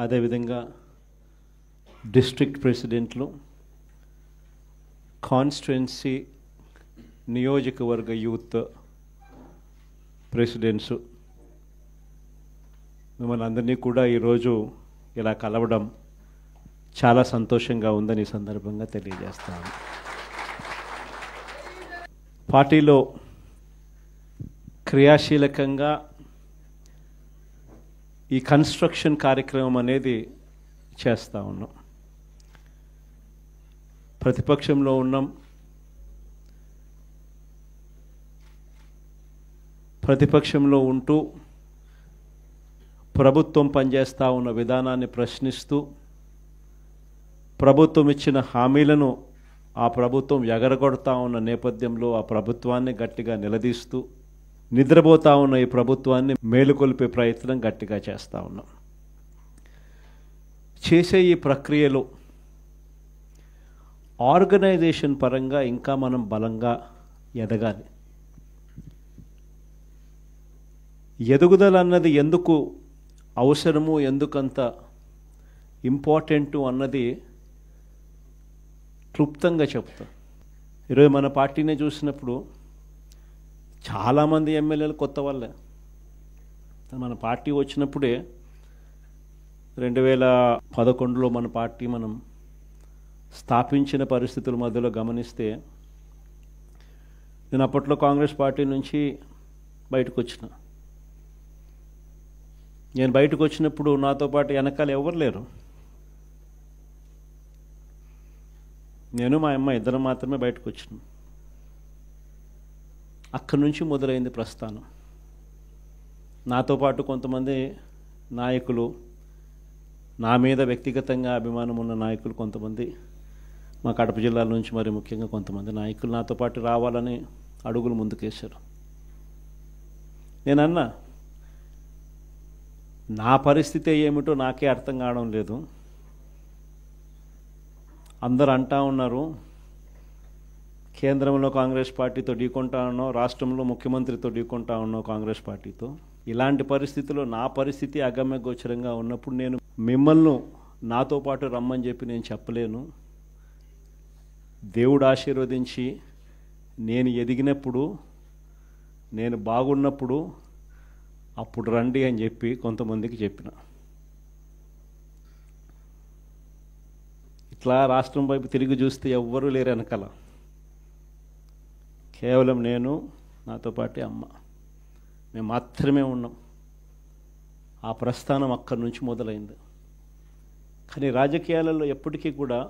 అదేవిధంగా డిస్ట్రిక్ట్ ప్రెసిడెంట్లు, కాన్స్టిట్యుయెన్సీ నియోజకవర్గ యూత్ ప్రెసిడెంట్స్, మిమ్మల్ని అందరినీ కూడా ఈరోజు ఇలా కలవడం చాలా సంతోషంగా ఉందని ఈ సందర్భంగా తెలియజేస్తాను. పార్టీలో క్రియాశీలకంగా ఈ కన్స్ట్రక్షన్ కార్యక్రమం అనేది చేస్తూ ఉన్నాం. ప్రతిపక్షంలో ఉన్నాం. ప్రతిపక్షంలో ఉంటూ ప్రభుత్వం పనిచేస్తూ ఉన్న విధానాన్ని ప్రశ్నిస్తూ, ప్రభుత్వం ఇచ్చిన హామీలను ఆ ప్రభుత్వం ఎగరగొడతా ఉన్న నేపథ్యంలో ఆ ప్రభుత్వాన్ని గట్టిగా నిలదీస్తూ, నిద్రపోతూ ఉన్న ఈ ప్రభుత్వాన్ని మేలుకొల్పే ప్రయత్నం గట్టిగా చేస్తూ ఉన్నాం. చేసే ఈ ప్రక్రియలో ఆర్గనైజేషన్ పరంగా ఇంకా మనం బలంగా ఎదగాలి. ఎదుగుదల అన్నది ఎందుకు అవసరము, ఎందుకంత ఇంపార్టెంటు అన్నది క్లుప్తంగా చెప్తాం. ఈరోజు మన పార్టీని చూసినప్పుడు చాలామంది ఎమ్మెల్యేలు కొత్త వాళ్ళే. మన పార్టీ వచ్చినప్పుడే 2011లో మన పార్టీ మనం స్థాపించిన పరిస్థితుల మధ్యలో గమనిస్తే, నేను అప్పట్లో కాంగ్రెస్ పార్టీ నుంచి బయటకు వచ్చిన. నేను బయటకు వచ్చినప్పుడు నాతో పాటు వెనకాల ఎవరు లేరు. నేను మా అమ్మ ఇద్దరం మాత్రమే బయటకు వచ్చినాం. అక్కడి నుంచి మొదలైంది ప్రస్థానం. నాతో పాటు కొంతమంది నాయకులు, నా మీద వ్యక్తిగతంగా అభిమానం ఉన్న నాయకులు కొంతమంది, మా కడప జిల్లాల నుంచి మరి ముఖ్యంగా కొంతమంది నాయకులు నాతో పాటు రావాలని అడుగులు ముందుకేశారు. నేనన్నా, నా పరిస్థితి ఏమిటో నాకే అర్థం కావడం లేదు. అందరూ అంటా ఉన్నారు, కేంద్రంలో కాంగ్రెస్ పార్టీతో ఢీకొంటా ఉన్నావు, రాష్ట్రంలో ముఖ్యమంత్రితో ఢీకొంటా ఉన్నావు కాంగ్రెస్ పార్టీతో. ఇలాంటి పరిస్థితుల్లో నా పరిస్థితి అగమ్య గోచరంగా ఉన్నప్పుడు నేను మిమ్మల్ని నాతో పాటు రమ్మని చెప్పి నేను చెప్పలేను. దేవుడు ఆశీర్వదించి నేను ఎదిగినప్పుడు, నేను బాగున్నప్పుడు అప్పుడు రండి అని చెప్పి కొంతమందికి చెప్పిన. ఇట్లా రాష్ట్రం వైపు తిరిగి చూస్తే ఎవ్వరూ లేరు వెనకాల. కేవలం నేను, నాతో పాటు అమ్మ, మేము మాత్రమే ఉన్నాం. ఆ ప్రస్థానం అక్కడి నుంచి మొదలైంది. కానీ రాజకీయాలలో ఎప్పటికీ కూడా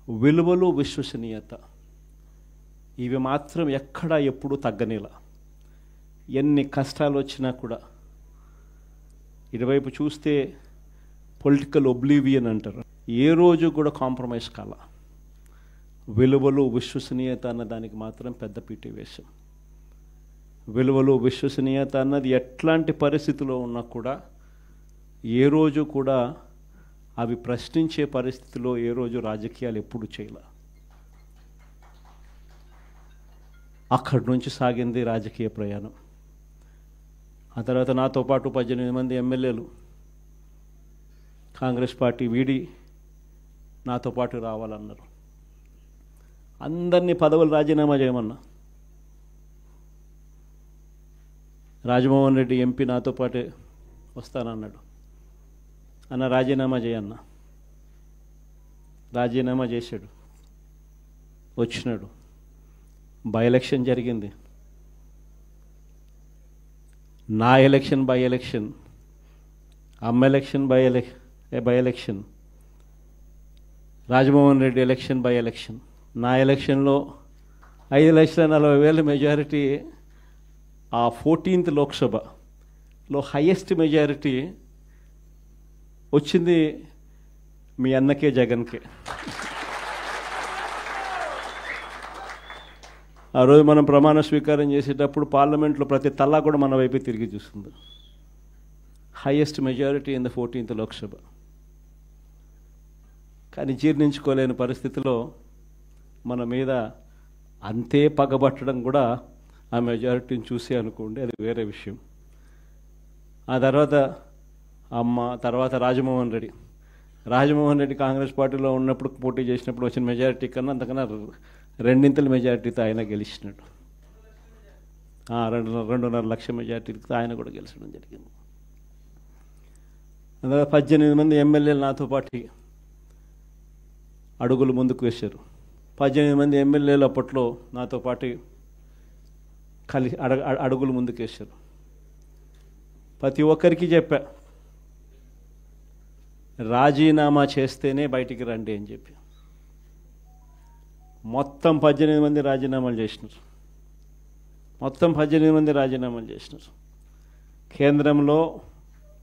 విలువలు, విశ్వసనీయత ఇవి మాత్రం ఎక్కడా ఎప్పుడూ తగ్గనేలా. ఎన్ని కష్టాలు వచ్చినా కూడా, ఇటువైపు చూస్తే పొలిటికల్ ఒబ్లివియన్ అంటారు, ఏ రోజు కూడా కాంప్రమైజ్ కాల. విలువలు, విశ్వసనీయత అన్న దానికి మాత్రం పెద్ద పీటీ వేశాం. విలువలు, విశ్వసనీయత అన్నది ఎట్లాంటి పరిస్థితిలో ఉన్నా కూడా ఏ రోజు కూడా అవి ప్రశ్నించే పరిస్థితిలో ఏ రోజు రాజకీయాలు ఎప్పుడు చేయాల. అక్కడి నుంచి సాగింది రాజకీయ ప్రయాణం. ఆ తర్వాత నాతో పాటు 18 మంది ఎమ్మెల్యేలు కాంగ్రెస్ పార్టీ వీడి నాతో పాటు రావాలన్నారు. అందరినీ పదవులు రాజీనామా చేయమన్నా. రాజమోహన్ రెడ్డి ఎంపీ నాతో పాటే వస్తానన్నాడు. అన్న రాజీనామా చేయన్న. రాజీనామా చేశాడు, వచ్చినాడు. బై ఎలక్షన్ జరిగింది. నా ఎలక్షన్ బై ఎలక్షన్, అమ్మ election by election, Rajamohan Reddy election by election. నా ఎలక్షన్లో 5,40,000 మెజారిటీ, ఆ 14th లోక్సభలో హైయెస్ట్ మెజారిటీ వచ్చింది మీ అన్నకే, జగన్కే. ఆ రోజు మనం ప్రమాణ స్వీకారం చేసేటప్పుడు పార్లమెంట్లో ప్రతి తల్లా కూడా మన వైపే తిరిగి చూస్తుంది. Highest majority in the 14th Lok Sabha. కానీ జీర్ణించుకోలేని పరిస్థితిలో మన మీద అంతే పగబట్టడం కూడా ఆ మెజారిటీని చూసి అనుకోండి, అది వేరే విషయం. ఆ తర్వాత అమ్మ, తర్వాత రాజమోహన్ రెడ్డి కాంగ్రెస్ పార్టీలో ఉన్నప్పుడు పోటీ చేసినప్పుడు వచ్చిన మెజారిటీ కన్నా అంతకన్నా రెండింతల మెజారిటీతో ఆయన గెలిచినాడు. 2.5 లక్షల మెజారిటీతో ఆయన కూడా గెలిచడం జరిగింది. అందులో 18 మంది ఎమ్మెల్యేలు నాతో పాటు అడుగులు ముందుకు వేశారు. 18 మంది ఎమ్మెల్యేలు అప్పట్లో నాతో పాటు అడుగులు ముందుకు వేశారు. ప్రతి ఒక్కరికి చెప్పా, రాజీనామా చేస్తేనే బయటికి రండి అని చెప్పి. మొత్తం 18 మంది రాజీనామాలు చేసినారు.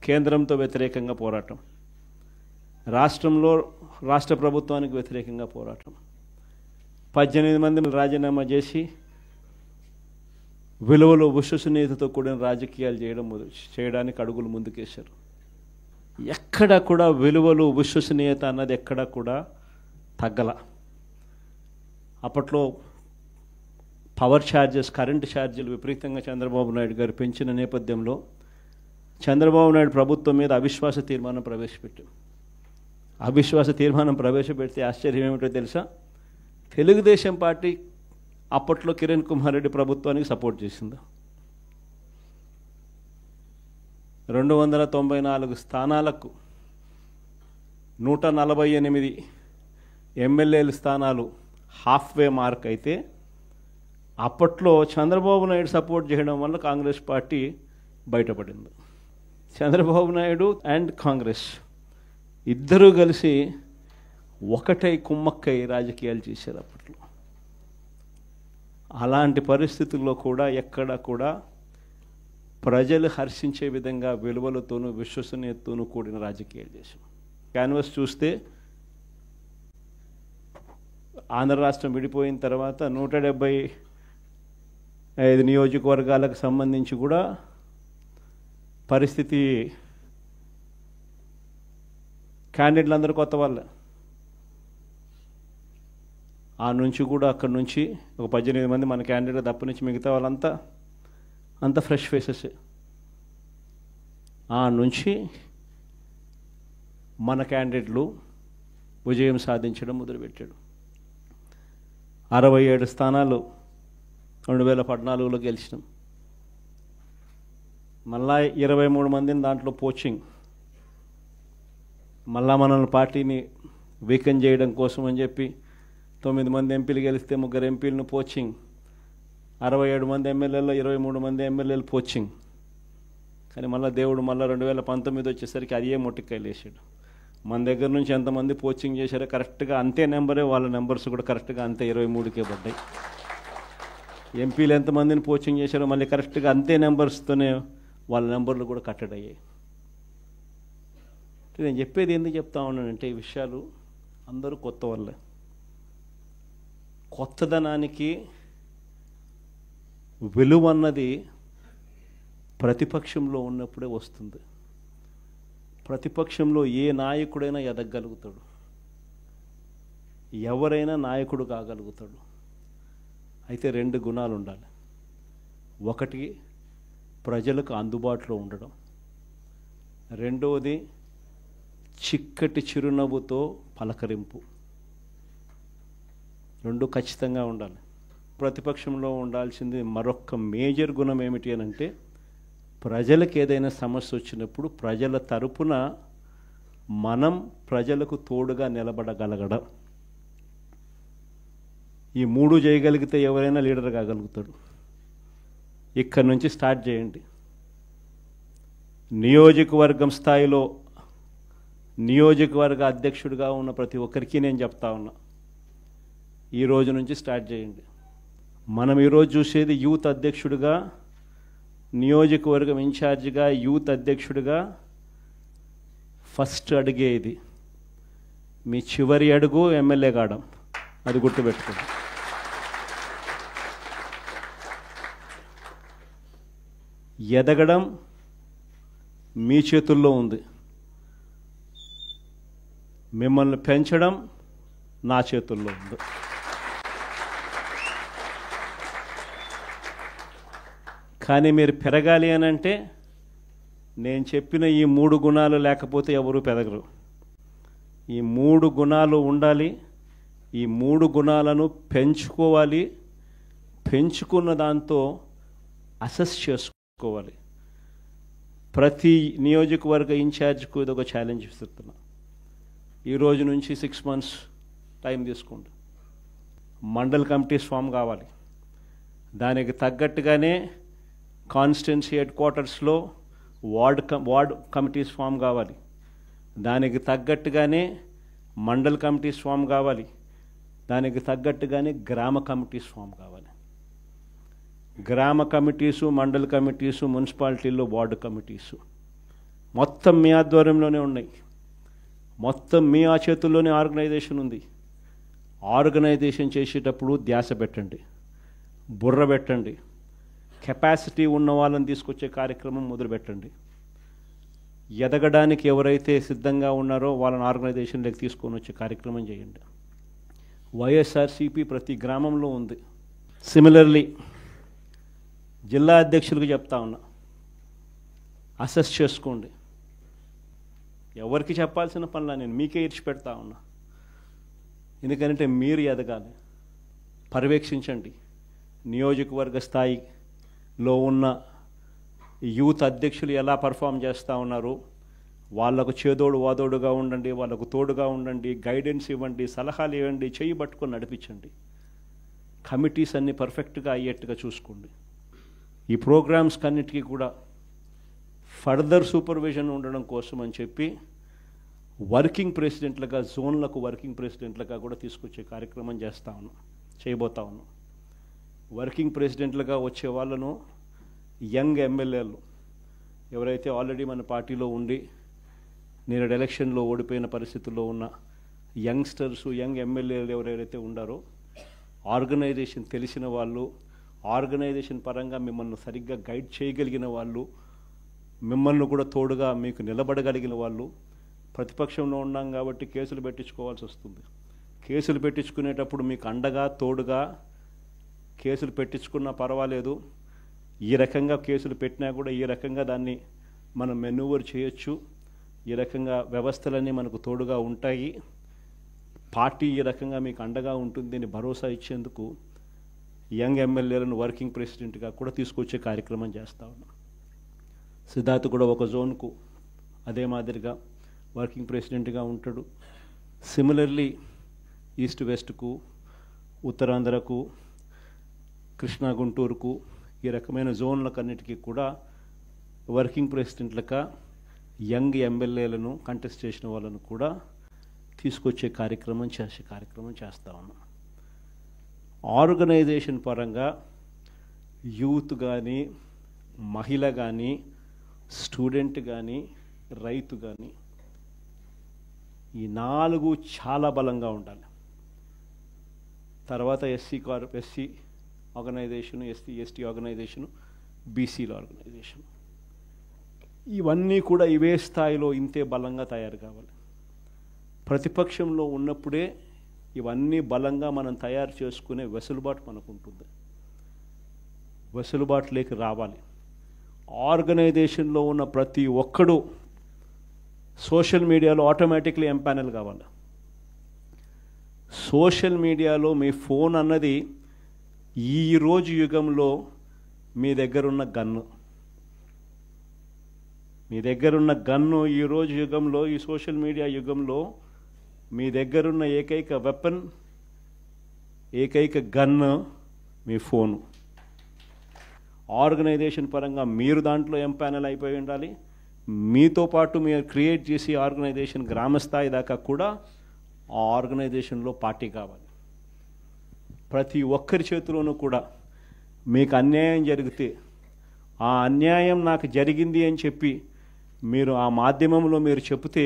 కేంద్రంతో వ్యతిరేకంగా పోరాటం, రాష్ట్ర ప్రభుత్వానికి వ్యతిరేకంగా పోరాటం. 18 మంది రాజీనామా చేసి విలువలు విశ్వసనీయతతో కూడిన రాజకీయాలు చేయడానికి అడుగులు ముందుకేశారు. ఎక్కడ కూడా విలువలు విశ్వసనీయత అన్నది ఎక్కడ కూడా తగ్గల. అప్పట్లో పవర్ ఛార్జెస్, కరెంటు ఛార్జీలు విపరీతంగా చంద్రబాబు నాయుడు గారు పెంచిన నేపథ్యంలో చంద్రబాబు నాయుడు ప్రభుత్వం మీద అవిశ్వాస తీర్మానం ప్రవేశపెట్టాం. అవిశ్వాస తీర్మానం ప్రవేశపెడితే ఆశ్చర్యం ఏమిటో తెలుసా? తెలుగుదేశం పార్టీ అప్పట్లో కిరణ్ కుమార్ రెడ్డి ప్రభుత్వానికి సపోర్ట్ చేసింది. 294 స్థానాలకు 148 ఎమ్మెల్యేల స్థానాలు హాఫ్వే మార్క్ అయితే, అప్పట్లో చంద్రబాబు నాయుడు సపోర్ట్ చేయడం వల్ల కాంగ్రెస్ పార్టీ బయటపడింది. చంద్రబాబు నాయుడు అండ్ కాంగ్రెస్ ఇద్దరూ కలిసి ఒకటై కుమ్మక్కై రాజకీయాలు చేశారు అప్పట్లో. అలాంటి పరిస్థితుల్లో కూడా ఎక్కడ కూడా ప్రజలు హర్షించే విధంగా విలువలతోనూ విశ్వసనీయతతోనూ కూడిన రాజకీయాలు చేశాం. క్యాన్వస్ చూస్తే ఆంధ్ర రాష్ట్రం విడిపోయిన తర్వాత 175 నియోజకవర్గాలకు సంబంధించి కూడా పరిస్థితి, క్యాండిడేట్లు అందరూ కొత్త వాళ్ళే. ఆ నుంచి కూడా అక్కడి నుంచి ఒక 18 మంది మన క్యాండిడేట్ తప్ప నుంచి మిగతా వాళ్ళంతా ఫ్రెష్ ఫేసెస్. ఆ నుంచి మన క్యాండిడేట్లు విజయం సాధించడం మొదలుపెట్టాడు. 67 స్థానాలు 2014లో గెలిచినాం. మళ్ళా 23 మందిని దాంట్లో పోచింగ్, మళ్ళా మనల్ని పార్టీని వీకెన్ చేయడం కోసం అని చెప్పి 9 మంది ఎంపీలు గెలిస్తే 3 ఎంపీలను పోచింగ్, 67 మంది ఎమ్మెల్యేలో 23 మంది ఎమ్మెల్యేలు పోచింగ్. కానీ మళ్ళీ దేవుడు 2019 వచ్చేసరికి అదే మొట్టికాయలు వేసాడు. మన దగ్గర నుంచి ఎంతమంది పోచింగ్ చేశారో కరెక్ట్గా అంతే నెంబరే, వాళ్ళ నెంబర్స్ కూడా కరెక్ట్గా అంతే 23కే పడ్డాయి. ఎంపీలు ఎంతమందిని పోచింగ్ చేశారో మళ్ళీ కరెక్ట్గా అంతే నెంబర్స్తోనే వాళ్ళ నెంబర్లు కూడా కట్టడయ్యాయి. నేను చెప్పేది ఎందుకు చెప్తా ఉన్నానంటే, ఈ విషయాలు అందరూ కొత్త వాళ్ళే. కొత్తదనానికి విలువ అన్నది ప్రతిపక్షంలో ఉన్నప్పుడే వస్తుంది. ప్రతిపక్షంలో ఏ నాయకుడైనా ఎదగలుగుతాడు, ఎవరైనా నాయకుడు కాగలుగుతాడు. అయితే 2 గుణాలు ఉండాలి. ఒకటి ప్రజలకు అందుబాటులో ఉండడం, రెండవది చిక్కటి చిరునవ్వుతో పలకరింపు. 2 ఖచ్చితంగా ఉండాలి. ప్రతిపక్షంలో ఉండాల్సింది మరొక మేజర్ గుణం ఏమిటి అని అంటే, ప్రజలకు ఏదైనా సమస్య వచ్చినప్పుడు ప్రజల తరపున మనం ప్రజలకు తోడుగా నిలబడగలగడం. ఈ 3 చేయగలిగితే ఎవరైనా లీడర్ కాగలుగుతాడు. ఇక్కడి నుంచి స్టార్ట్ చేయండి. నియోజకవర్గం స్థాయిలో నియోజకవర్గ అధ్యక్షుడిగా ఉన్న ప్రతి ఒక్కరికి నేను చెప్తా ఉన్నా, ఈ రోజు నుంచి స్టార్ట్ చేయండి. మనం ఈరోజు చూసేది యూత్ అధ్యక్షుడిగా, నియోజకవర్గం ఇన్ఛార్జిగా, యూత్ అధ్యక్షుడిగా ఫస్ట్ అడుగే ఇది. మీ చివరి అడుగు ఎమ్మెల్యే కావడం, అది గుర్తుపెట్టుకోండి. ఎదగడం మీ చేతుల్లో ఉంది, మిమ్మల్ని పెంచడం నా చేతుల్లో ఉంది. కానీ మీరు పెరగాలి అని అంటే నేను చెప్పిన ఈ 3 గుణాలు లేకపోతే ఎవరు పెరగరు. ఈ 3 గుణాలు ఉండాలి. ఈ 3 గుణాలను పెంచుకోవాలి. పెంచుకున్న దాంతో అసెస్ చేసుకోవాలి. ప్రతి నియోజకవర్గ ఇన్ఛార్జ్కు ఇది ఒక ఛాలెంజ్ ఇస్తున్నా. ఈ రోజు నుంచి 6 months టైం తీసుకోండి. మండల్ కమిటీస్ ఫామ్ కావాలి. దానికి తగ్గట్టుగానే కాన్స్టిట్యున్సీ హెడ్ క్వార్టర్స్లో వార్డ్ కమిటీస్ ఫామ్ కావాలి. దానికి తగ్గట్టుగానే మండల్ కమిటీస్ ఫామ్ కావాలి. దానికి తగ్గట్టుగానే గ్రామ కమిటీస్ ఫామ్ కావాలి. గ్రామ కమిటీసు, మండల్ కమిటీసు, మున్సిపాలిటీల్లో వార్డు కమిటీసు మొత్తం మీ ఆధ్వర్యంలోనే ఉన్నాయి. మొత్తం మీ ఆ చేతుల్లోనే ఆర్గనైజేషన్ ఉంది. ఆర్గనైజేషన్ చేసేటప్పుడు ధ్యాస పెట్టండి, బుర్ర పెట్టండి. కెపాసిటీ ఉన్న వాళ్ళని తీసుకొచ్చే కార్యక్రమం మొదలుపెట్టండి. ఎదగడానికి ఎవరైతే సిద్ధంగా ఉన్నారో వాళ్ళని ఆర్గనైజేషన్లోకి తీసుకొని వచ్చే కార్యక్రమం చేయండి. వైఎస్ఆర్సీపీ ప్రతి గ్రామంలో ఉంది. సిమిలర్లీ జిల్లా అధ్యక్షులకు చెప్తా ఉన్నా, అసెస్ చేసుకోండి. ఎవరికి చెప్పాల్సిన పనులా నేను మీకే ఇచ్చి పెడతా ఉన్నా. ఎందుకంటే మీరు ఎదగాలి. పర్యవేక్షించండి. నియోజకవర్గ స్థాయిలో ఉన్న యూత్ అధ్యక్షులు ఎలా పర్ఫామ్ చేస్తూ ఉన్నారు, వాళ్లకు చేదోడు వాదోడుగా ఉండండి, వాళ్ళకు తోడుగా ఉండండి, గైడెన్స్ ఇవ్వండి, సలహాలు ఇవ్వండి, చేయి పట్టుకొని నడిపించండి. కమిటీస్ అన్నీ పర్ఫెక్ట్గా అయ్యేట్టుగా చూసుకోండి. ఈ ప్రోగ్రామ్స్ కన్నిటికీ కూడా ఫర్దర్ సూపర్విజన్ ఉండడం కోసం అని చెప్పి వర్కింగ్ ప్రెసిడెంట్లుగా, జోన్లకు వర్కింగ్ ప్రెసిడెంట్లుగా కూడా తీసుకొచ్చే కార్యక్రమం చేయబోతా ఉన్నాం. వర్కింగ్ ప్రెసిడెంట్లుగా వచ్చే వాళ్ళను యంగ్ ఎమ్మెల్యేలు ఎవరైతే ఆల్రెడీ మన పార్టీలో ఉండి నేను ఎలక్షన్లో ఓడిపోయిన పరిస్థితుల్లో ఉన్న యంగ్స్టర్స్, యంగ్ ఎమ్మెల్యేలు ఎవరైతే ఉండారో, ఆర్గనైజేషన్ తెలిసిన వాళ్ళు, ఆర్గనైజేషన్ పరంగా మిమ్మల్ని సరిగ్గా గైడ్ చేయగలిగిన వాళ్ళు, మిమ్మల్ని కూడా తోడుగా మీకు నిలబడగలిగిన వాళ్ళు. ప్రతిపక్షంలో ఉన్నాం కాబట్టి కేసులు పెట్టించుకోవాల్సి వస్తుంది. కేసులు పెట్టించుకునేటప్పుడు మీకు అండగా తోడుగా కేసులు పెట్టించుకున్నా పర్వాలేదు. ఈ రకంగా కేసులు పెట్టినా కూడా ఈ రకంగా దాన్ని మనం మెనూవర్ చేయొచ్చు. ఈ రకంగా వ్యవస్థలన్నీ మనకు తోడుగా ఉంటాయి. పార్టీ ఈ రకంగా మీకు అండగా ఉంటుంది అని భరోసా ఇచ్చేందుకు యంగ్ ఎమ్మెల్యేలను వర్కింగ్ ప్రెసిడెంట్గా కూడా తీసుకొచ్చే కార్యక్రమం చేస్తూ ఉన్నాం. సిద్ధార్థ్ కూడా ఒక జోన్కు అదే మాదిరిగా వర్కింగ్ ప్రెసిడెంట్గా ఉంటాడు. సిమిలర్లీ ఈస్ట్ వెస్ట్కు, ఉత్తరాంధ్రకు, కృష్ణా గుంటూరుకు ఈ రకమైన జోన్లకన్నిటికీ కూడా వర్కింగ్ ప్రెసిడెంట్లుగా యంగ్ ఎమ్మెల్యేలను కంటెస్ట్ చేసిన వాళ్ళను కూడా తీసుకొచ్చే కార్యక్రమం చేస్తూ ఉన్నాం. ఆర్గనైజేషన్ పరంగా యూత్ కానీ, మహిళ కానీ, స్టూడెంట్ కానీ, రైతు కానీ ఈ 4 చాలా బలంగా ఉండాలి. తర్వాత ఎస్సీ ఆర్గనైజేషను, ఎస్టీ ఆర్గనైజేషను, బీసీల ఆర్గనైజేషన్ ఇవన్నీ కూడా ఇవే స్థాయిలో ఇంతే బలంగా తయారు కావాలి. ప్రతిపక్షంలో ఉన్నప్పుడే ఇవన్నీ బలంగా మనం తయారు చేసుకునే వెసులుబాటు మనకు ఉంటుంది. వెసులుబాటులోకి రావాలి. ఆర్గనైజేషన్లో ఉన్న ప్రతి ఒక్కడు సోషల్ మీడియాలో ఆటోమేటిక్లీ ఎంపానల్ కావాలి. సోషల్ మీడియాలో మీ ఫోన్ అన్నది ఈరోజు యుగంలో మీ దగ్గరున్న గన్ను. మీ దగ్గరున్న గన్ను ఈరోజు యుగంలో, ఈ సోషల్ మీడియా యుగంలో మీ దగ్గరున్న ఏకైక వెపన్, ఏకైక గన్ను మీ ఫోను. ఆర్గనైజేషన్ పరంగా మీరు దాంట్లో ఎంపానల్ అయిపోయి ఉండాలి. మీతో పాటు మీరు క్రియేట్ చేసి ఆర్గనైజేషన్ గ్రామస్థాయి దాకా కూడా ఆ ఆర్గనైజేషన్లో పార్టీ కావాలి. ప్రతి ఒక్కరి చేతిలోనూ కూడా మీకు అన్యాయం జరిగితే ఆ అన్యాయం నాకు జరిగింది అని చెప్పి మీరు ఆ మాధ్యమంలో మీరు చెబితే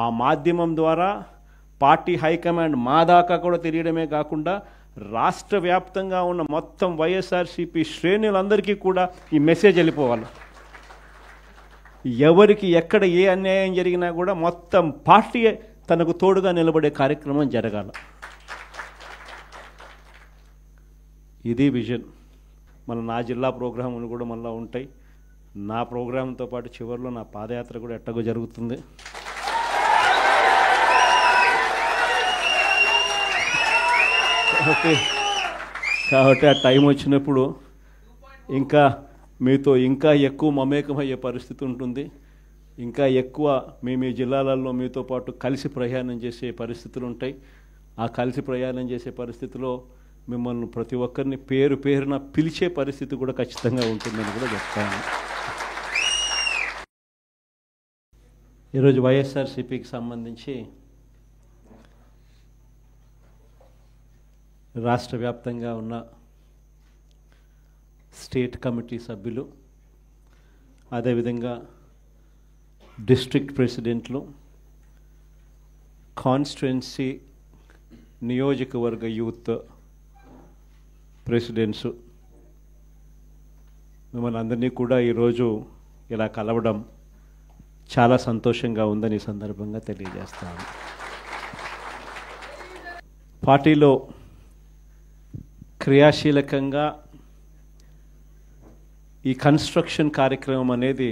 ఆ మాధ్యమం ద్వారా పార్టీ హైకమాండ్ మా దాకా కూడా తెలియడమే కాకుండా రాష్ట్ర వ్యాప్తంగా ఉన్న మొత్తం వైఎస్ఆర్సీపీ శ్రేణులందరికీ కూడా ఈ మెసేజ్ వెళ్ళిపోవాలి. ఎవరికి ఎక్కడ ఏ అన్యాయం జరిగినా కూడా మొత్తం పార్టీ తనకు తోడుగా నిలబడే కార్యక్రమం జరగాలి. ఇది విజన్. మన నా జిల్లా ప్రోగ్రాములు కూడా మళ్ళీ ఉంటాయి. నా ప్రోగ్రాంతో పాటు చివరిలో నా పాదయాత్ర కూడా ఎట్టగో జరుగుతుంది. కాబట్టి ఆ టైం వచ్చినప్పుడు ఇంకా మీతో ఇంకా ఎక్కువ మమేకమయ్యే పరిస్థితి ఉంటుంది. ఇంకా ఎక్కువ మీ జిల్లాలలో మీతో పాటు కలిసి ప్రయాణం చేసే పరిస్థితులు ఉంటాయి. ఆ కలిసి ప్రయాణం చేసే పరిస్థితిలో మిమ్మల్ని ప్రతి ఒక్కరిని పేరు పేరున పిలిచే పరిస్థితి కూడా ఖచ్చితంగా ఉంటుందని కూడా చెప్తాను. ఈరోజు వైఎస్ఆర్సీపీకి సంబంధించి రాష్ట్ర వ్యాప్తంగా ఉన్న స్టేట్ కమిటీ సభ్యులు, అదేవిధంగా డిస్ట్రిక్ట్ ప్రెసిడెంట్లు, కాన్స్టిట్యుయెన్సీ నియోజకవర్గ యూత్ ప్రెసిడెంట్స్, మిమ్మల్ని అందరినీ కూడా ఈరోజు ఇలా కలవడం చాలా సంతోషంగా ఉందని ఈ సందర్భంగా తెలియజేస్తాను. పార్టీలో క్రియాశీలకంగా ఈ కన్స్ట్రక్షన్ కార్యక్రమం అనేది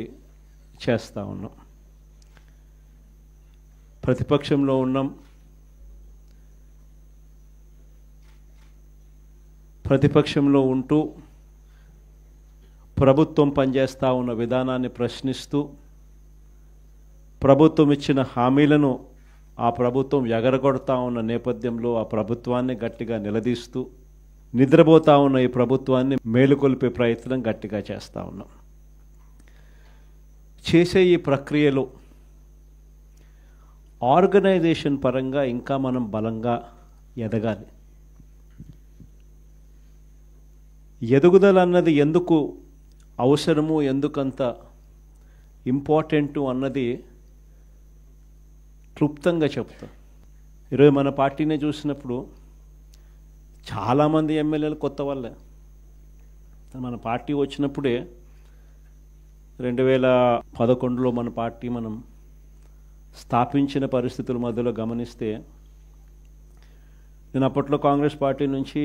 చేస్తూ ఉన్నాం. ప్రతిపక్షంలో ఉన్నాం. ప్రతిపక్షంలో ఉంటూ ప్రభుత్వం పనిచేస్తూ ఉన్న విధానాన్ని ప్రశ్నిస్తూ, ప్రభుత్వం ఇచ్చిన హామీలను ఆ ప్రభుత్వం ఎగరగొడతా ఉన్న నేపథ్యంలో ఆ ప్రభుత్వాన్ని గట్టిగా నిలదీస్తూ, నిద్రపోతూ ఉన్న ఈ ప్రభుత్వాన్ని మేలుకొల్పే ప్రయత్నం గట్టిగా చేస్తూ ఉన్నాం. చేసే ఈ ప్రక్రియలో ఆర్గనైజేషన్ పరంగా ఇంకా మనం బలంగా ఎదగాలి. ఎదుగుదల అన్నది ఎందుకు అవసరము, ఎందుకంత ఇంపార్టెంటు అన్నది క్లుప్తంగా చెప్తా. ఈరోజు మన పార్టీని చూసినప్పుడు చాలామంది ఎమ్మెల్యేలు కొత్త వాళ్ళే. మన పార్టీ వచ్చినప్పుడే 2011లో మన పార్టీ మనం స్థాపించిన పరిస్థితుల మధ్యలో గమనిస్తే, నేను అప్పట్లో కాంగ్రెస్ పార్టీ నుంచి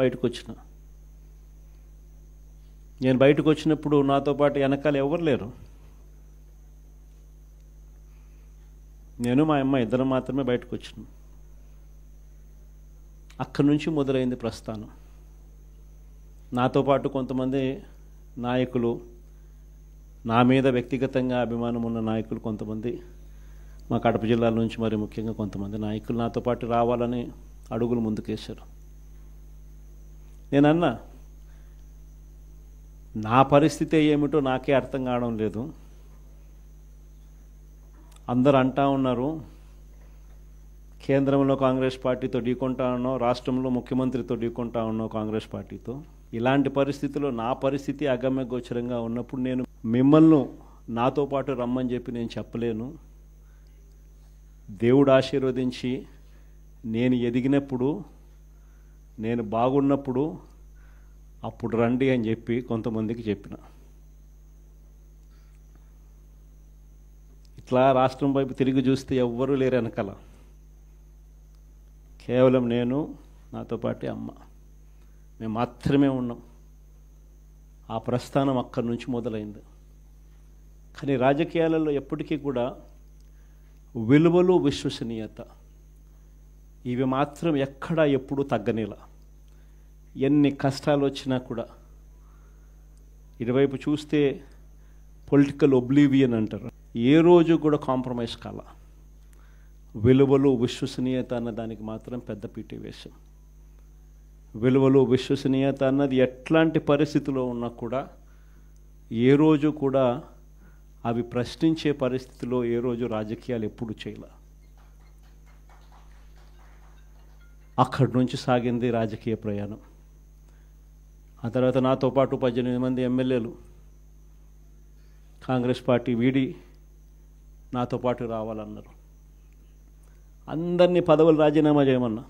బయటకు వచ్చిన. నేను బయటకు వచ్చినప్పుడు నాతో పాటు వెనకాల ఎవరు లేరు. నేను మా అమ్మ ఇద్దరం మాత్రమే బయటకు వచ్చినాం. అక్కడి నుంచి మొదలైంది ప్రస్థానం. నాతో పాటు కొంతమంది నాయకులు, నా మీద వ్యక్తిగతంగా అభిమానం ఉన్న నాయకులు కొంతమంది, మా కడప జిల్లాల నుంచి మరి ముఖ్యంగా కొంతమంది నాయకులు నాతో పాటు రావాలని అడుగులు ముందుకేశారు. నేనన్నా, నా పరిస్థితి ఏమిటో నాకే అర్థం కావడం లేదు. అందరు అంటా ఉన్నారు కేంద్రంలో కాంగ్రెస్ పార్టీతో ఢీకొంటా ఉన్నావు, రాష్ట్రంలో ముఖ్యమంత్రితో ఢీకొంటా ఉన్నావు కాంగ్రెస్ పార్టీతో. ఇలాంటి పరిస్థితుల్లో నా పరిస్థితి అగమ్య గోచరంగా ఉన్నప్పుడు నేను మిమ్మల్ని నాతో పాటు రమ్మని చెప్పి నేను చెప్పలేను. దేవుడు ఆశీర్వదించి నేను ఎదిగినప్పుడు, నేను బాగున్నప్పుడు అప్పుడు రండి అని చెప్పి కొంతమందికి చెప్పిన. ఇట్లా రాష్ట్రం వైపు తిరిగి చూస్తే ఎవ్వరూ లేరు వెనకాల. కేవలం నేను, నాతో పాటు అమ్మ, మేము మాత్రమే ఉన్నాం. ఆ ప్రస్థానం అక్కడి నుంచి మొదలైంది. కానీ రాజకీయాలలో ఎప్పటికీ కూడా విలువలు, విశ్వసనీయత ఇవి మాత్రం ఎక్కడా ఎప్పుడూ తగ్గనేలా. ఎన్ని కష్టాలు వచ్చినా కూడా ఇటువైపు చూస్తే పొలిటికల్ ఒబ్లీవియన్ అంటారు, ఏ రోజు కూడా కాంప్రమైజ్ కాల. విలువలు, విశ్వసనీయత అన్న దానికి మాత్రం పెద్ద పీట వేశాం. విలువలు, విశ్వసనీయత అన్నది ఎట్లాంటి పరిస్థితిలో ఉన్నా కూడా ఏ రోజు కూడా అవి ప్రశ్నించే పరిస్థితిలో ఏ రోజు రాజకీయాలు ఎప్పుడు చేయలే. అక్కడి నుంచి సాగింది రాజకీయ ప్రయాణం. ఆ తర్వాత నాతో పాటు 18 మంది ఎమ్మెల్యేలు కాంగ్రెస్ పార్టీ వీడి నాతో పాటు రావాలన్నారు. అందరినీ పదవులు రాజీనామా చేయమన్నా.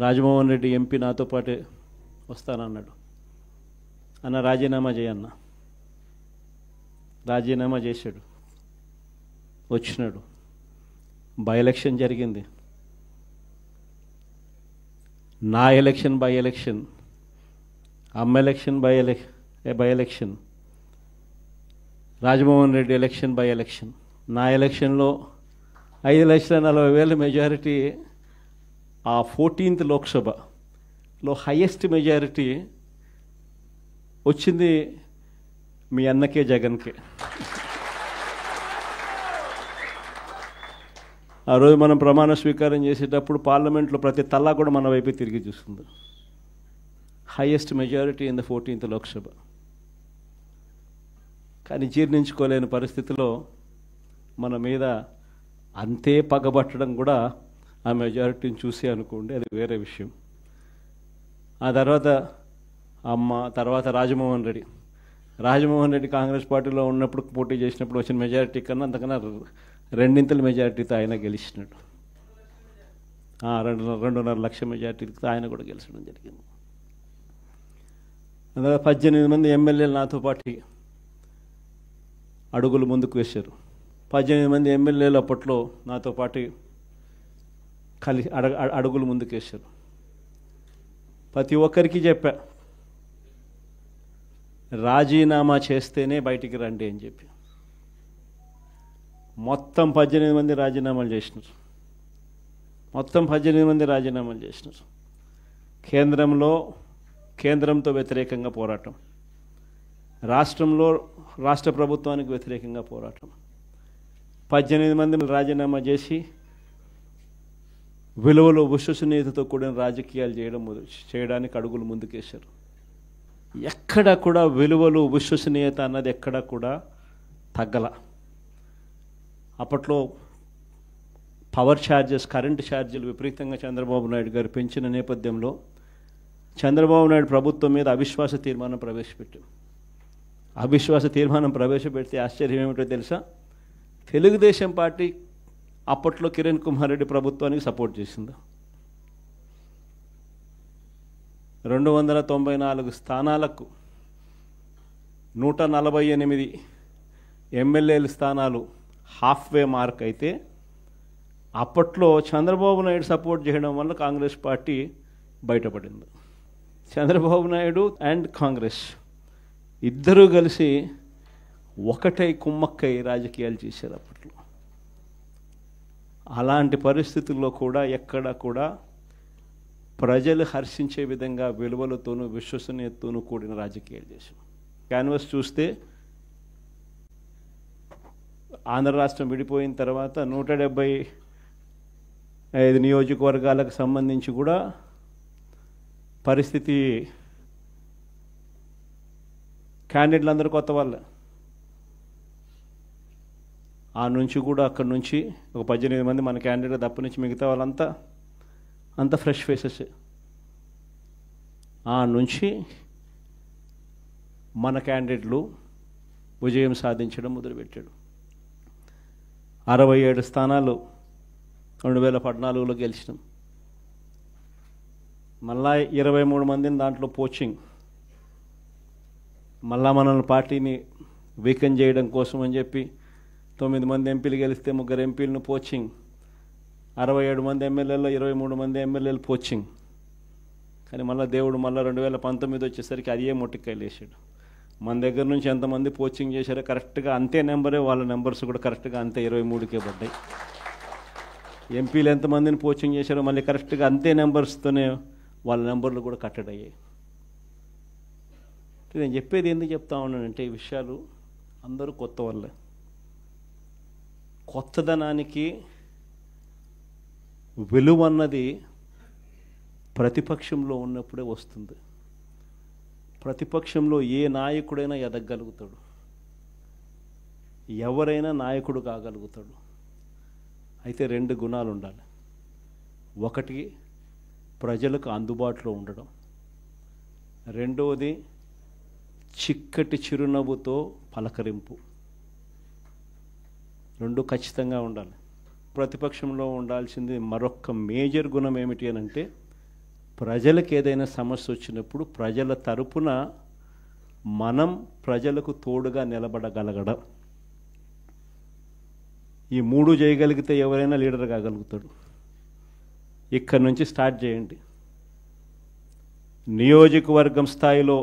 రాజమోహన్ రెడ్డి ఎంపీ నాతో పాటే వస్తానన్నాడు. అన్న రాజీనామా చేయన్నా. రాజీనామా చేశాడు, వచ్చినాడు. బై ఎలక్షన్ జరిగింది. నా ఎలక్షన్ బై ఎలక్షన్ అమ్మ election by election, Rajamohan Reddy election by election, నా ఎలక్షన్లో 5,40,000 మెజారిటీ, ఆ 14th లోక్సభలో హైయెస్ట్ మెజారిటీ వచ్చింది మీ అన్నకే, జగన్కే. ఆ రోజు మనం ప్రమాణ స్వీకారం చేసేటప్పుడు పార్లమెంట్లో ప్రతి తల్లా కూడా మన వైపే తిరిగి చూస్తుంది. Highest majority in the 14th Lok Sabha. కానీ జీర్ణించుకోలేని పరిస్థితిలో మన మీద అంతే పగబట్టడం కూడా ఆ మెజారిటీని చూసి అనుకోండి, అది వేరే విషయం. ఆ తర్వాత అమ్మ, తర్వాత రాజమోహన్ రెడ్డి కాంగ్రెస్ పార్టీలో ఉన్నప్పుడు పోటీ చేసినప్పుడు వచ్చిన మెజారిటీ కన్నా అంతకన్నా 2 మెజారిటీతో ఆయన గెలిచినాడు. 2.5 లక్షల మెజారిటీతో ఆయన కూడా గెలిచడం జరిగింది. అందులో 18 మంది ఎమ్మెల్యేలు నాతో పాటు అడుగులు ముందుకు వేశారు. 18 మంది ఎమ్మెల్యేలు అప్పట్లో నాతో పాటు కలిసి అడుగులు ముందుకు వేశారు. ప్రతి ఒక్కరికి చెప్పా, రాజీనామా చేస్తేనే బయటికి రండి అని చెప్పి. మొత్తం 18 మంది రాజీనామాలు చేసినారు. కేంద్రంతో వ్యతిరేకంగా పోరాటం, రాష్ట్ర ప్రభుత్వానికి వ్యతిరేకంగా పోరాటం. 18 మంది రాజీనామా చేసి విలువలు, విశ్వసనీయతతో కూడిన రాజకీయాలు చేయడానికి అడుగులు ముందుకేశారు. ఎక్కడ కూడా విలువలు, విశ్వసనీయత అన్నది ఎక్కడ కూడా తగ్గల. అప్పట్లో పవర్ ఛార్జెస్, కరెంటు ఛార్జీలు విపరీతంగా చంద్రబాబు నాయుడు గారు పెంచిన నేపథ్యంలో చంద్రబాబు నాయుడు ప్రభుత్వం మీద అవిశ్వాస తీర్మానం ప్రవేశపెడితే ఆశ్చర్యం ఏమిటో తెలుసా? తెలుగుదేశం పార్టీ అప్పట్లో కిరణ్ కుమార్ రెడ్డి ప్రభుత్వానికి సపోర్ట్ చేసింది. 294 స్థానాలకు 148 ఎమ్మెల్యేల స్థానాలు హాఫ్వే మార్క్ అయితే, అప్పట్లో చంద్రబాబు నాయుడు సపోర్ట్ చేయడం వల్ల కాంగ్రెస్ పార్టీ బయటపడింది. చంద్రబాబు నాయుడు అండ్ కాంగ్రెస్ ఇద్దరూ కలిసి ఒకటై కుమ్మక్కై రాజకీయాలు చేశారు అప్పట్లో. అలాంటి పరిస్థితుల్లో కూడా ఎక్కడ కూడా ప్రజలు హర్షించే విధంగా విలువలతోనూ విశ్వసనీయతతోనూ కూడిన రాజకీయాలు చేశాం. క్యాన్వస్ చూస్తే ఆంధ్ర రాష్ట్రం విడిపోయిన తర్వాత 175 నియోజకవర్గాలకు సంబంధించి కూడా పరిస్థితి, క్యాండిడేట్లు అందరూ కొత్త వాళ్ళే. అక్కడి నుంచి ఒక 18 మంది మన క్యాండిడేట్ తప్ప నుంచి మిగతా వాళ్ళంతా ఫ్రెష్ ఫేసెస్. నుంచి మన క్యాండిడేట్లు విజయం సాధించడం మొదలుపెట్టాడు. 67 స్థానాలు 2014లో గెలిచినాం. మళ్ళా 23 మందిని దాంట్లో పోచింగ్, మళ్ళా మనల్ని పార్టీని వీకెన్ చేయడం కోసం అని చెప్పి 9 మంది ఎంపీలు గెలిస్తే 3 ఎంపీలను పోచింగ్, 67 మంది ఎమ్మెల్యేలో 23 మంది ఎమ్మెల్యేలు పోచింగ్. కానీ దేవుడు 2019 వచ్చేసరికి అదే మొట్టికాయలు వేసాడు. మన దగ్గర నుంచి ఎంతమంది పోచింగ్ చేశారో కరెక్ట్గా అంతే నెంబరే, వాళ్ళ నెంబర్స్ కూడా కరెక్ట్గా అంతే 23కే పడ్డాయి. ఎంపీలు ఎంతమందిని పోచింగ్ చేశారో మళ్ళీ కరెక్ట్గా అంతే నెంబర్స్తోనే వాళ్ళ నెంబర్లు కూడా కట్టడయ్యాయి. నేను చెప్పేది ఎందుకు చెప్తా ఉన్నానంటే, ఈ విషయాలు అందరూ కొత్త వాళ్ళే. కొత్తదనానికి విలువ అన్నది ప్రతిపక్షంలో ఉన్నప్పుడే వస్తుంది. ప్రతిపక్షంలో ఏ నాయకుడైనా ఎదగలుగుతాడు, ఎవరైనా నాయకుడు కాగలుగుతాడు. అయితే 2 గుణాలు ఉండాలి. ఒకటి ప్రజలకు అందుబాటులో ఉండడం, రెండవది చిక్కటి చిరునవ్వుతో పలకరింపు. 2 ఖచ్చితంగా ఉండాలి. ప్రతిపక్షంలో ఉండాల్సింది మరొక మేజర్ గుణం ఏమిటి అని అంటే, ప్రజలకు ఏదైనా సమస్య వచ్చినప్పుడు ప్రజల తరపున మనం ప్రజలకు తోడుగా నిలబడగలగడం. ఈ 3 చేయగలిగితే ఎవరైనా లీడర్ కాగలుగుతాడు. ఇక్కడి నుంచి స్టార్ట్ చేయండి. నియోజకవర్గం స్థాయిలో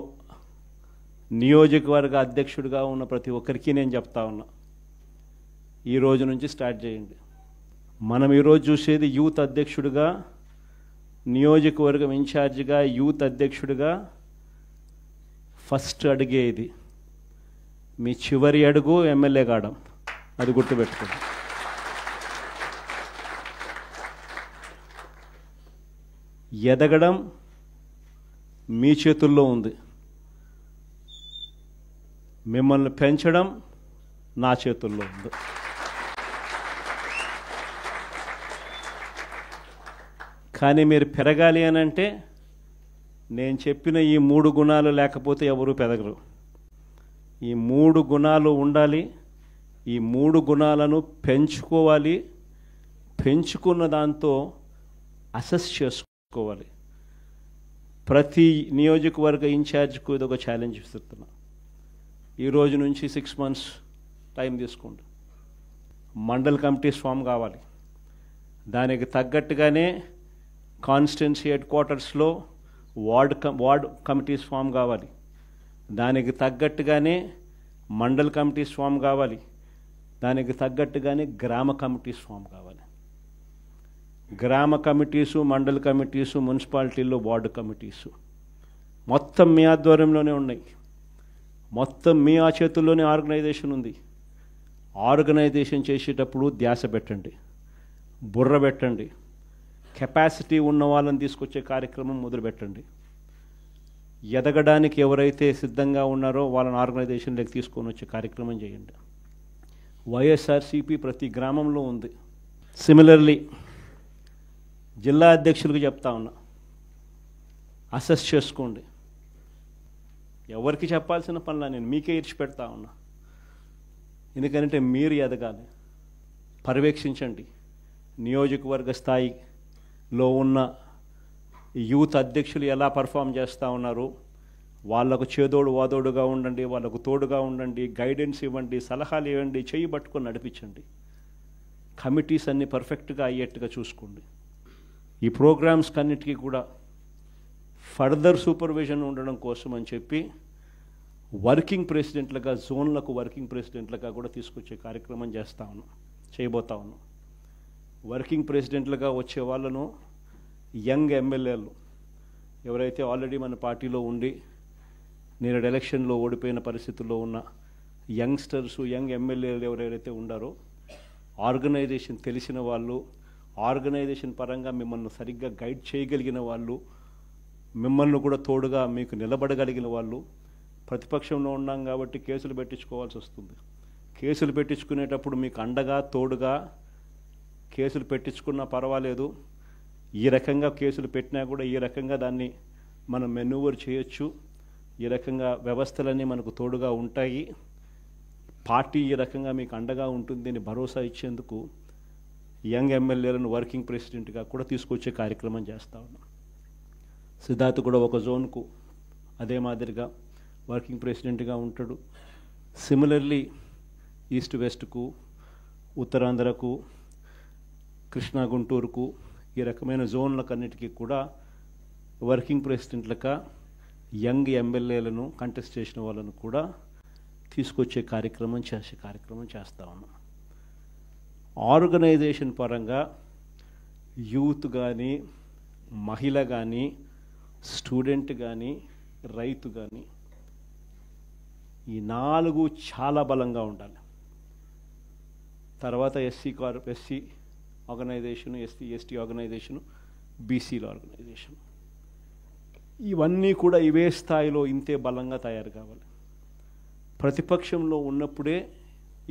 నియోజకవర్గ అధ్యక్షుడిగా ఉన్న ప్రతి ఒక్కరికి నేను చెప్తా ఉన్నా, ఈ రోజు నుంచి స్టార్ట్ చేయండి. మనం ఈరోజు చూసేది యూత్ అధ్యక్షుడిగా, నియోజకవర్గం ఇన్ఛార్జిగా, యూత్ అధ్యక్షుడిగా ఫస్ట్ అడిగే ఇది. మీ చివరి అడుగు ఎమ్మెల్యే కావడం, అది గుర్తుపెట్టుకోండి. ఎదగడం మీ చేతుల్లో ఉంది, మిమ్మల్ని పెంచడం నా చేతుల్లో ఉంది. కానీ మీరు పెరగాలి అని అంటే నేను చెప్పిన ఈ 3 గుణాలు లేకపోతే ఎవరు పెరగరు. ఈ 3 గుణాలు ఉండాలి. ఈ 3 గుణాలను పెంచుకోవాలి. పెంచుకున్న దాంతో అసెస్ చేసుకోవాలి. ప్రతి నియోజకవర్గ ఇన్ఛార్జ్కు ఇది ఒక ఛాలెంజ్ ఇస్తున్నా. ఈ రోజు నుంచి 6 months టైం తీసుకోండి. మండల్ కమిటీస్ ఫామ్ కావాలి. దానికి తగ్గట్టుగానే కాన్స్టిట్యున్సీ హెడ్ క్వార్టర్స్లో వార్డ్ కమిటీస్ ఫామ్ కావాలి. దానికి తగ్గట్టుగానే మండల్ కమిటీస్ ఫామ్ కావాలి. దానికి తగ్గట్టుగానే గ్రామ కమిటీస్ ఫామ్ కావాలి. గ్రామ కమిటీసు, మండల్ కమిటీసు, మున్సిపాలిటీల్లో వార్డు కమిటీసు మొత్తం మీ ఆధ్వర్యంలోనే ఉన్నాయి. మొత్తం మీ ఆ చేతుల్లోనే ఆర్గనైజేషన్ ఉంది. ఆర్గనైజేషన్ చేసేటప్పుడు ధ్యాస పెట్టండి, బుర్ర పెట్టండి. కెపాసిటీ ఉన్న వాళ్ళని తీసుకొచ్చే కార్యక్రమం మొదలుపెట్టండి. ఎదగడానికి ఎవరైతే సిద్ధంగా ఉన్నారో వాళ్ళని ఆర్గనైజేషన్లోకి తీసుకొని వచ్చే కార్యక్రమం చేయండి. వైఎస్ఆర్సీపీ ప్రతి గ్రామంలో ఉంది. సిమిలర్లీ జిల్లా అధ్యక్షులకు చెప్తా ఉన్నా, అసెస్ చేసుకోండి. ఎవరికి చెప్పాల్సిన పనులా నేను మీకే ఇచ్చి పెడతా ఉన్నా. ఎందుకంటే మీరు ఎదగాలి. పర్యవేక్షించండి. నియోజకవర్గ స్థాయిలో ఉన్న యూత్ అధ్యక్షులు ఎలా పర్ఫామ్ చేస్తూ ఉన్నారు, వాళ్లకు చేదోడు వాదోడుగా ఉండండి, వాళ్ళకు తోడుగా ఉండండి, గైడెన్స్ ఇవ్వండి, సలహాలు ఇవ్వండి, చేయి పట్టుకొని నడిపించండి. కమిటీస్ అన్నీ పర్ఫెక్ట్గా అయ్యేట్టుగా చూసుకోండి. ఈ ప్రోగ్రామ్స్ కన్నిటికీ కూడా ఫర్దర్ సూపర్విజన్ ఉండడం కోసం అని చెప్పి వర్కింగ్ ప్రెసిడెంట్లుగా, జోన్లకు వర్కింగ్ ప్రెసిడెంట్లుగా కూడా తీసుకొచ్చే కార్యక్రమం చేయబోతా ఉన్నాం. వర్కింగ్ ప్రెసిడెంట్లుగా వచ్చే వాళ్ళను యంగ్ ఎమ్మెల్యేలు ఎవరైతే ఆల్రెడీ మన పార్టీలో ఉండి నేడు ఎలక్షన్లో ఓడిపోయిన పరిస్థితుల్లో ఉన్న యంగ్స్టర్స్, యంగ్ ఎమ్మెల్యేలు ఎవరైతే ఉండారో, ఆర్గనైజేషన్ తెలిసిన వాళ్ళు, ఆర్గనైజేషన్ పరంగా మిమ్మల్ని సరిగ్గా గైడ్ చేయగలిగిన వాళ్ళు, మిమ్మల్ని కూడా తోడుగా మీకు నిలబడగలిగిన వాళ్ళు. ప్రతిపక్షంలో ఉన్నాం కాబట్టి కేసులు పెట్టించుకోవాల్సి వస్తుంది. కేసులు పెట్టించుకునేటప్పుడు మీకు అండగా తోడుగా కేసులు పెట్టించుకున్నా పర్వాలేదు. ఈ రకంగా కేసులు పెట్టినా కూడా ఈ రకంగా దాన్ని మనం మెనూవర్ చేయొచ్చు. ఈ రకంగా వ్యవస్థలన్నీ మనకు తోడుగా ఉంటాయి. పార్టీ ఈ రకంగా మీకు అండగా ఉంటుంది అని భరోసా ఇచ్చేందుకు యంగ్ ఎమ్మెల్యేలను వర్కింగ్ ప్రెసిడెంట్గా కూడా తీసుకొచ్చే కార్యక్రమం చేస్తూ ఉన్నాం. సిద్ధార్థ్ కూడా ఒక జోన్కు అదే మాదిరిగా వర్కింగ్ ప్రెసిడెంట్గా ఉంటాడు. సిమిలర్లీ ఈస్ట్ వెస్ట్కు, ఉత్తరాంధ్రకు, కృష్ణా గుంటూరుకు ఈ రకమైన జోన్లకన్నిటికీ కూడా వర్కింగ్ ప్రెసిడెంట్లుగా యంగ్ ఎమ్మెల్యేలను కంటెస్ట్ చేసిన వాళ్ళను కూడా తీసుకొచ్చే కార్యక్రమం చేస్తూ ఉన్నాం. ఆర్గనైజేషన్ పరంగా యూత్ కానీ, మహిళ కానీ, స్టూడెంట్ కానీ, రైతు కానీ ఈ 4 చాలా బలంగా ఉండాలి. తర్వాత ఎస్సీ ఆర్గనైజేషను, ఎస్టీ ఆర్గనైజేషను, బీసీల ఆర్గనైజేషన్, ఇవన్నీ కూడా ఇవే స్థాయిలో ఇంతే బలంగా తయారు కావాలి. ప్రతిపక్షంలో ఉన్నప్పుడే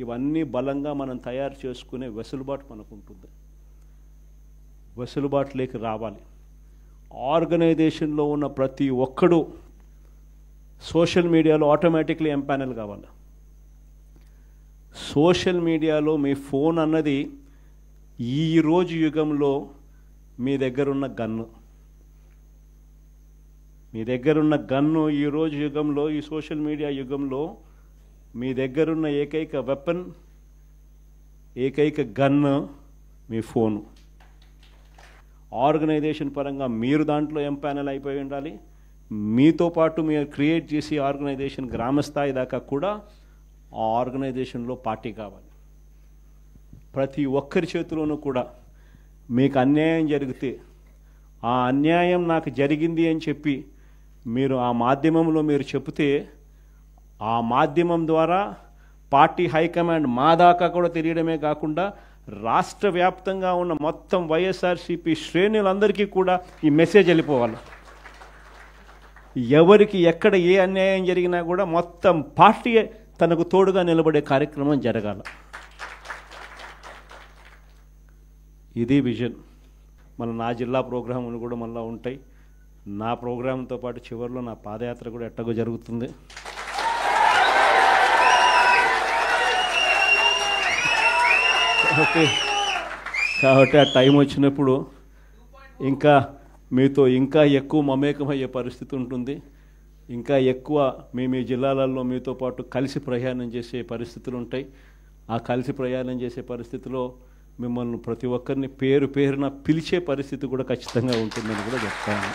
ఇవన్నీ బలంగా మనం తయారు చేసుకునే వెసులుబాటు మనకు ఉంటుంది. వెసులుబాటులోకి రావాలి. ఆర్గనైజేషన్లో ఉన్న ప్రతి ఒక్కడు సోషల్ మీడియాలో ఆటోమేటిక్లీ ఎంపానల్ కావాలి. సోషల్ మీడియాలో మీ ఫోన్ అన్నది ఈరోజు యుగంలో మీ దగ్గరున్న గన్ను. ఈరోజు యుగంలో, ఈ సోషల్ మీడియా యుగంలో మీ దగ్గరున్న ఏకైక వెపన్, ఏకైక గన్ను మీ ఫోను. ఆర్గనైజేషన్ పరంగా మీరు దాంట్లో ఎంపానల్ అయిపోయి ఉండాలి. మీతో పాటు మీరు క్రియేట్ చేసి ఆర్గనైజేషన్ గ్రామస్థాయి దాకా కూడా ఆ ఆర్గనైజేషన్లో పార్టీ కావాలి. ప్రతి ఒక్కరి చేతిలోనూ కూడా మీకు అన్యాయం జరిగితే ఆ అన్యాయం నాకు జరిగింది అని చెప్పి మీరు ఆ మాధ్యమంలో మీరు చెబితే ఆ మాధ్యమం ద్వారా పార్టీ హైకమాండ్ మా దాకా కూడా తెలియడమే కాకుండా రాష్ట్ర వ్యాప్తంగా ఉన్న మొత్తం వైఎస్ఆర్సీపీ శ్రేణులందరికీ కూడా ఈ మెసేజ్ వెళ్ళిపోవాలి. ఎవరికి ఎక్కడ ఏ అన్యాయం జరిగినా కూడా మొత్తం పార్టీ తనకు తోడుగా నిలబడే కార్యక్రమం జరగాల. ఇది విజన్. నా జిల్లా ప్రోగ్రాములు కూడా మళ్ళీ ఉంటాయి. నా ప్రోగ్రాంతో పాటు చివరిలో నా పాదయాత్ర కూడా ఎట్టగో జరుగుతుంది. కాబట్టి ఆ టైం వచ్చినప్పుడు ఇంకా మీతో ఇంకా ఎక్కువ మమేకమయ్యే పరిస్థితి ఉంటుంది. ఇంకా ఎక్కువ మీ జిల్లాలలో మీతో పాటు కలిసి ప్రయాణం చేసే పరిస్థితులు ఉంటాయి. ఆ కలిసి ప్రయాణం చేసే పరిస్థితిలో మిమ్మల్ని ప్రతి ఒక్కరిని పేరు పేరున పిలిచే పరిస్థితి కూడా ఖచ్చితంగా ఉంటుందని కూడా చెప్తాను.